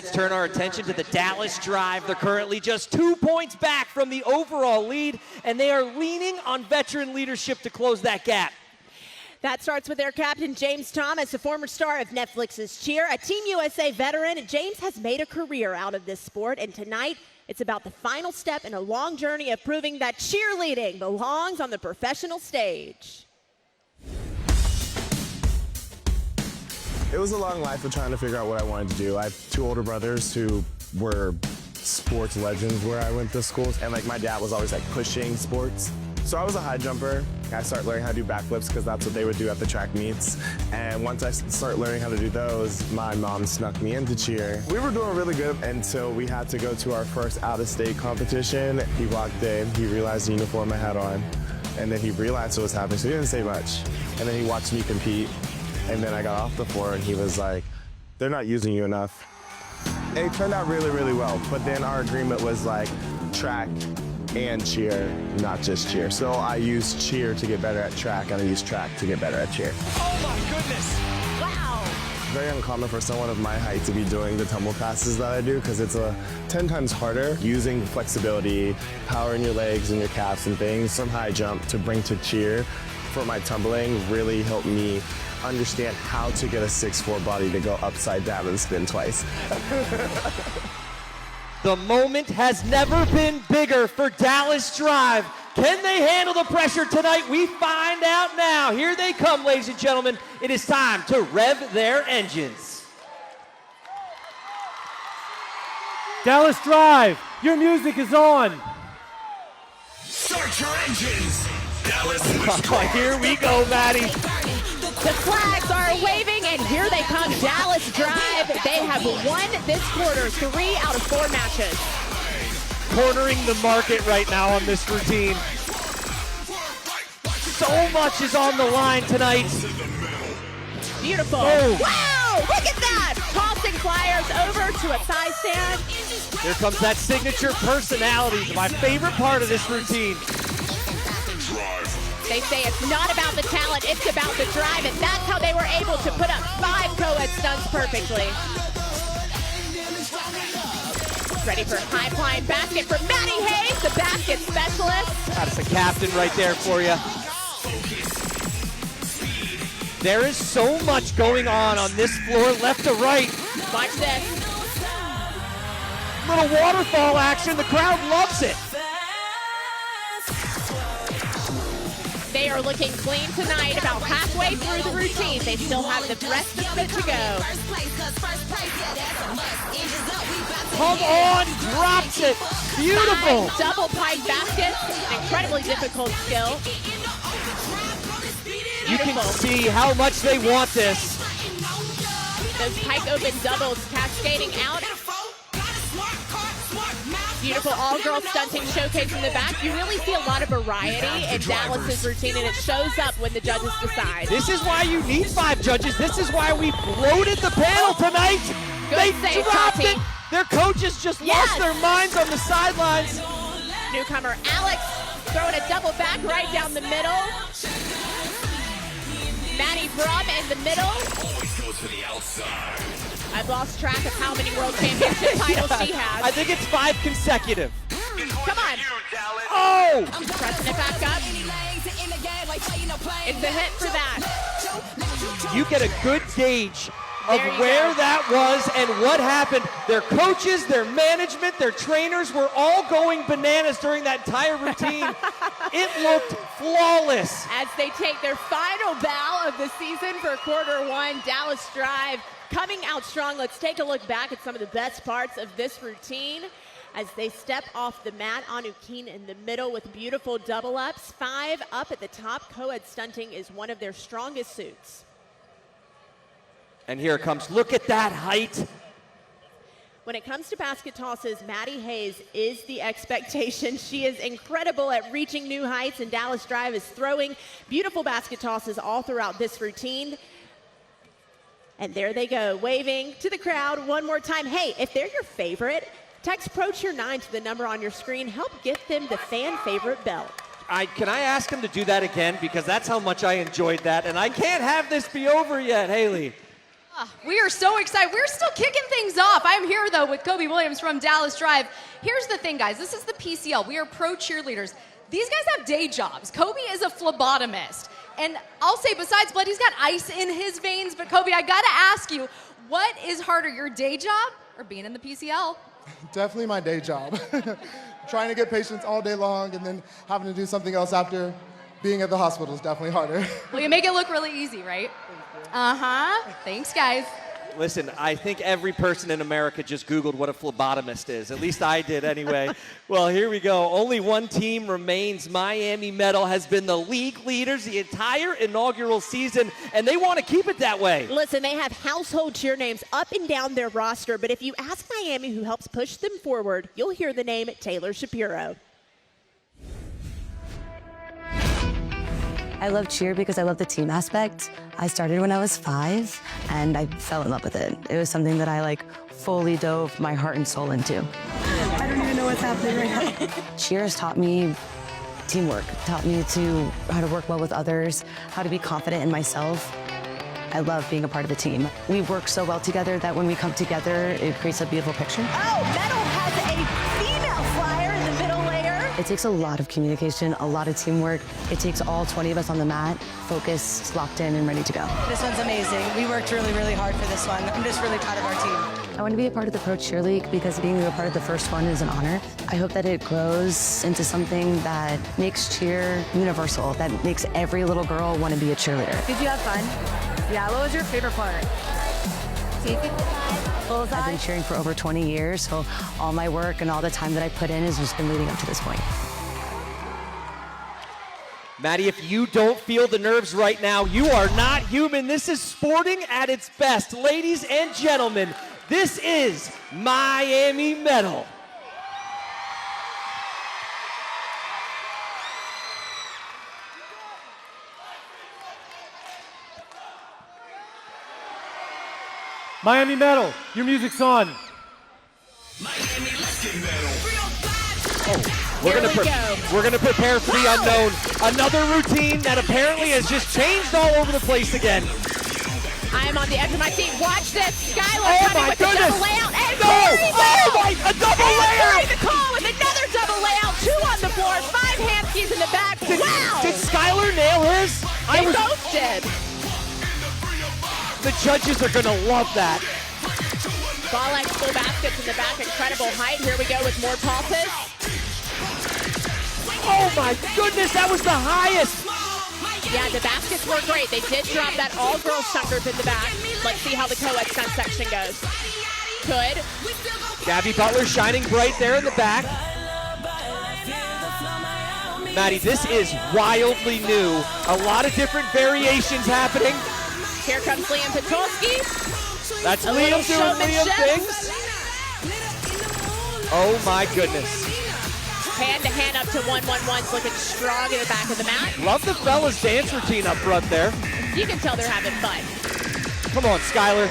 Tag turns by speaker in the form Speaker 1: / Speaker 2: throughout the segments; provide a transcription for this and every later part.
Speaker 1: Let's turn our attention to the Dallas Drive. They're currently just 2 points back from the overall lead, and they are leaning on veteran leadership to close that gap.
Speaker 2: That starts with their captain, James Thomas, a former star of Netflix's Cheer, a Team USA veteran. James has made a career out of this sport, and tonight it's about the final step in a long journey of proving that cheerleading belongs on the professional stage.
Speaker 3: It was a long life of trying to figure out what I wanted to do. I have 2 older brothers who were sports legends where I went to school, and like my dad was always like pushing sports. So I was a high jumper. I started learning how to do backflips because that's what they would do at the track meets. And once I started learning how to do those, my mom snuck me into cheer. We were doing really good until we had to go to our first out-of-state competition. He walked in, he realized the uniform I had on, and then he realized what was happening, so he didn't say much. And then he watched me compete. And then I got off the floor and he was like, they're not using you enough. And it turned out really, really well. But then our agreement was like track and cheer, not just cheer. So I used cheer to get better at track, and I used track to get better at cheer.
Speaker 1: Oh my goodness!
Speaker 2: Wow!
Speaker 3: Very uncommon for someone of my height to be doing the tumble passes that I do, because it's 10 times harder using flexibility, power in your legs and your calves and things from high jump to bring to cheer. For my tumbling really helped me understand how to get a 6'4" body to go upside down and spin twice.
Speaker 1: The moment has never been bigger for Dallas Drive. Can they handle the pressure tonight? We find out now. Here they come, ladies and gentlemen. It is time to rev their engines.
Speaker 4: Dallas Drive, your music is on.
Speaker 5: Start your engines. Dallas.
Speaker 1: Oh, here we go, Maddie.
Speaker 2: The flags are waving, and here they come, Dallas Drive. They have won this quarter 3 out of 4 matches.
Speaker 1: Cornering the market right now on this routine. So much is on the line tonight.
Speaker 2: Beautiful.
Speaker 1: Oh.
Speaker 2: Wow, look at that. Tossing flyers over to a thigh stand.
Speaker 1: Here comes that signature personality, my favorite part of this routine.
Speaker 2: They say it's not about the talent, it's about the drive, and that's how they were able to put up 5 co-ed stunts perfectly. Ready for a high-flying basket from Maddie Hayes, the basket specialist.
Speaker 1: That's the captain right there for you. There is so much going on this floor, left to right.
Speaker 2: Watch this.
Speaker 1: Little waterfall action, the crowd loves it.
Speaker 2: They are looking clean tonight, about halfway through the routine. They still have the rest of it to go.
Speaker 1: Come on, drops it. Beautiful.
Speaker 2: 5 double pike baskets, an incredibly difficult skill.
Speaker 1: You can see how much they want this.
Speaker 2: Those pike open doubles cascading out. Beautiful all-girl stunting showcase in the back. You really see a lot of variety in Dallas's routine, and it shows up when the judges decide.
Speaker 1: This is why you need 5 judges. This is why we bloated the panel tonight. They dropped it. Their coaches just lost their minds on the sidelines.
Speaker 2: Newcomer Alex throwing a double back right down the middle. Maddie Brum in the middle. I've lost track of how many world championship titles she has.
Speaker 1: I think it's 5 consecutive.
Speaker 2: Come on.
Speaker 1: Oh!
Speaker 2: Pressing it back up. It's a hit for that.
Speaker 1: You get a good gauge of
Speaker 2: There you
Speaker 1: where
Speaker 2: go.
Speaker 1: that was and what happened. Their coaches, their management, their trainers were all going bananas during that entire routine. It looked flawless.
Speaker 2: As they take their final bow of the season for quarter 1, Dallas Drive coming out strong. Let's take a look back at some of the best parts of this routine as they step off the mat. Anu Keen in the middle with beautiful double ups. 5 up at the top. Co-ed stunting is one of their strongest suits.
Speaker 1: And here it comes. Look at that height.
Speaker 2: When it comes to basket tosses, Maddie Hayes is the expectation. She is incredible at reaching new heights, and Dallas Drive is throwing beautiful basket tosses all throughout this routine. And there they go, waving to the crowd one more time. Hey, if they're your favorite, text ProCheer9 to the number on your screen. Help get them the fan favorite belt.
Speaker 1: Can I ask him to do that again? Because that's how much I enjoyed that. And I can't have this be over yet, Haley.
Speaker 6: We are so excited. We're still kicking things off. I'm here, though, with Kobe Williams from Dallas Drive. Here's the thing, guys. This is the PCL. We are pro cheerleaders. These guys have day jobs. Kobe is a phlebotomist. And I'll say, besides blood, he's got ice in his veins. But, Kobe, I got to ask you, what is harder, your day job or being in the PCL?
Speaker 7: Definitely my day job. Trying to get patients all day long and then having to do something else after being at the hospital is definitely harder.
Speaker 6: Well, you make it look really easy, right? Uh-huh. Thanks, guys.
Speaker 1: Listen, I think every person in America just Googled what a phlebotomist is. At least I did anyway. Well, here we go. Only one team remains. Miami Metal has been the league leaders the entire inaugural season, and they want to keep it that way.
Speaker 2: Listen, they have household cheer names up and down their roster, but if you ask Miami who helps push them forward, you'll hear the name Taylor Shapiro.
Speaker 8: I love cheer because I love the team aspect. I started when I was 5, and I fell in love with it. It was something that I fully dove my heart and soul into. I don't even know what's happening right now. Cheer has taught me teamwork, taught me how to work well with others, how to be confident in myself. I love being a part of a team. We work so well together that when we come together, it creates a beautiful picture.
Speaker 2: Oh, Metal has a female flyer in the middle layer.
Speaker 8: It takes a lot of communication, a lot of teamwork. It takes all 20 of us on the mat, focused, locked in, and ready to go.
Speaker 9: This one's amazing. We worked really, really hard for this one. I'm just really proud of our team.
Speaker 8: I want to be a part of the Pro Cheer League because being a part of the first one is an honor. I hope that it grows into something that makes cheer universal, that makes every little girl want to be a cheerleader.
Speaker 9: Did you have fun? Yeah, what was your favorite part?
Speaker 8: I've been cheering for over 20 years, so all my work and all the time that I put in has just been leading up to this point.
Speaker 1: Maddie, if you don't feel the nerves right now, you are not human. This is sporting at its best. Ladies and gentlemen, this is Miami Metal.
Speaker 4: Miami Metal, your music's on.
Speaker 5: Miami, let's get metal.
Speaker 1: We're gonna prepare for the unknown. Another routine that apparently has just changed all over the place again.
Speaker 2: I am on the edge of my seat. Watch this. Skylar
Speaker 1: Oh
Speaker 2: coming
Speaker 1: my
Speaker 2: with
Speaker 1: goodness!
Speaker 2: the double layout. And
Speaker 1: No!
Speaker 2: Corey
Speaker 1: Oh
Speaker 2: Bell.
Speaker 1: my! A double
Speaker 2: And
Speaker 1: layout!
Speaker 2: Corey the call with another double layout. 2 on the floor. 5 hand skis in the back. Wow!
Speaker 1: Did Skylar nail his?
Speaker 2: They both did.
Speaker 1: The judges are gonna love that.
Speaker 2: Ball X full baskets in the back. Incredible height. Here we go with more tosses.
Speaker 1: Oh my goodness, that was the highest.
Speaker 2: Yeah, the baskets were great. They did drop that all-girls suckers in the back. Let's see how the co-ed stunt section goes. Good.
Speaker 1: Gabby Butler shining bright there in the back. Maddie, this is wildly new. A lot of different variations happening.
Speaker 2: Here comes Liam Petulski.
Speaker 1: That's
Speaker 2: A
Speaker 1: Liam
Speaker 2: little
Speaker 1: doing Liam
Speaker 2: showmanship.
Speaker 1: things. Oh my goodness.
Speaker 2: Hand-to-hand up to 1-1-1s, looking strong in the back of the mat.
Speaker 1: Love the fellas dance routine up front there.
Speaker 2: You can tell they're having fun.
Speaker 1: Come on, Skylar.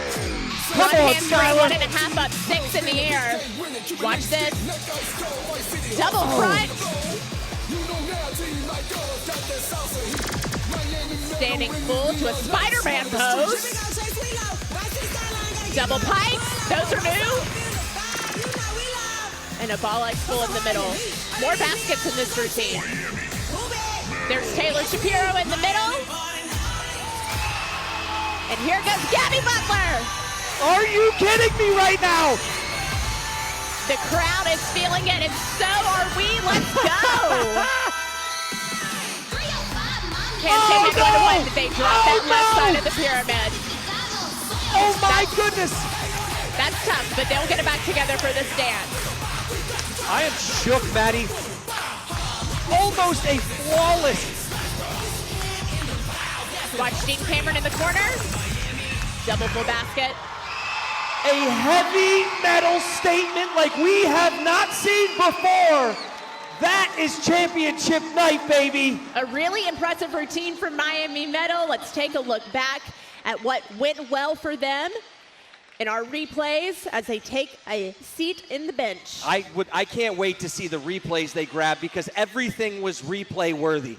Speaker 1: Come
Speaker 2: One
Speaker 1: on,
Speaker 2: hand three,
Speaker 1: Skylar.
Speaker 2: 1.5 up, 6 in the air. Watch this. Double front. Standing full to a Spider-Man pose. Double pipes. Those are new. And a ball X full in the middle. More baskets in this routine. There's Taylor Shapiro in the middle. And here goes Gabby Butler.
Speaker 1: Are you kidding me right now?
Speaker 2: The crowd is feeling it, and so are we. Let's go. Can't say they're going to win, but they dropped that left side of the pyramid.
Speaker 1: Oh my goodness.
Speaker 2: That's tough, but they'll get it back together for this dance.
Speaker 1: I am shook, Maddie. Almost a flawless.
Speaker 2: Watch Dean Cameron in the corner. Double full basket.
Speaker 1: A heavy metal statement like we have not seen before. That is championship night, baby.
Speaker 2: A really impressive routine from Miami Metal. Let's take a look back at what went well for them in our replays as they take a seat in the bench.
Speaker 1: I can't wait to see the replays they grab because everything was replay worthy.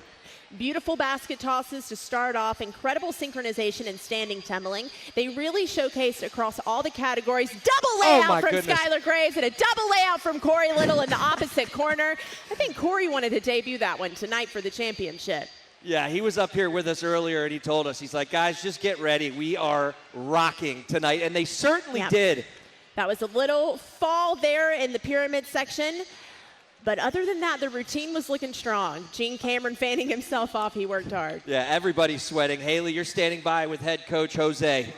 Speaker 2: Beautiful basket tosses to start off, incredible synchronization and standing tumbling. They really showcased across all the categories. Double layout from Skylar Graves and a double layout from Corey Little in the opposite corner. I think Corey wanted to debut that one tonight for the championship.
Speaker 1: Yeah, he was up here with us earlier, and he told us, he's like, guys, just get ready. We are rocking tonight, and they certainly did.
Speaker 2: That was a little fall there in the pyramid section. But other than that, the routine was looking strong. Gene Cameron fanning himself off. He worked hard.
Speaker 1: Yeah, everybody's sweating. Haley, you're standing by with head coach Jose.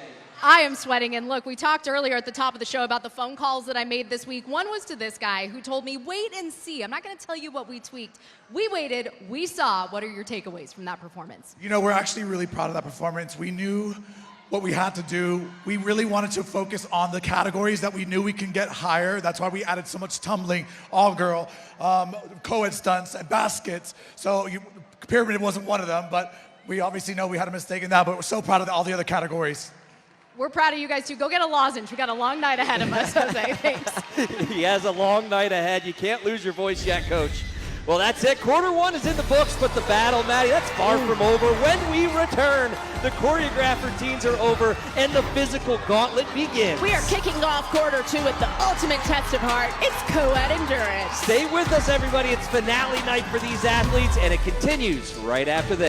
Speaker 6: I am sweating, and look, we talked earlier at the top of the show about the phone calls that I made this week. One was to this guy who told me, wait and see. I'm not going to tell you what we tweaked. We waited. We saw. What are your takeaways from that performance?
Speaker 10: You know, we're actually really proud of that performance. We knew what we had to do. We really wanted to focus on the categories that we knew we can get higher. That's why we added so much tumbling, all-girl, co-ed stunts, and baskets. So pyramid wasn't one of them, but we obviously know we had a mistake in that, but we're so proud of all the other categories.
Speaker 6: We're proud of you guys, too. Go get a lozenge. We got a long night ahead of us, Jose. Thanks.
Speaker 1: He has a long night ahead. You can't lose your voice yet, Coach. Well, that's it. Quarter one is in the books, but the battle, Maddie, that's far from over. When we return, the choreographed routines are over, and the physical gauntlet begins.
Speaker 2: We are kicking off quarter two with the ultimate test of heart. It's co-ed endurance.
Speaker 1: Stay with us, everybody. It's finale night for these athletes, and it continues right after this.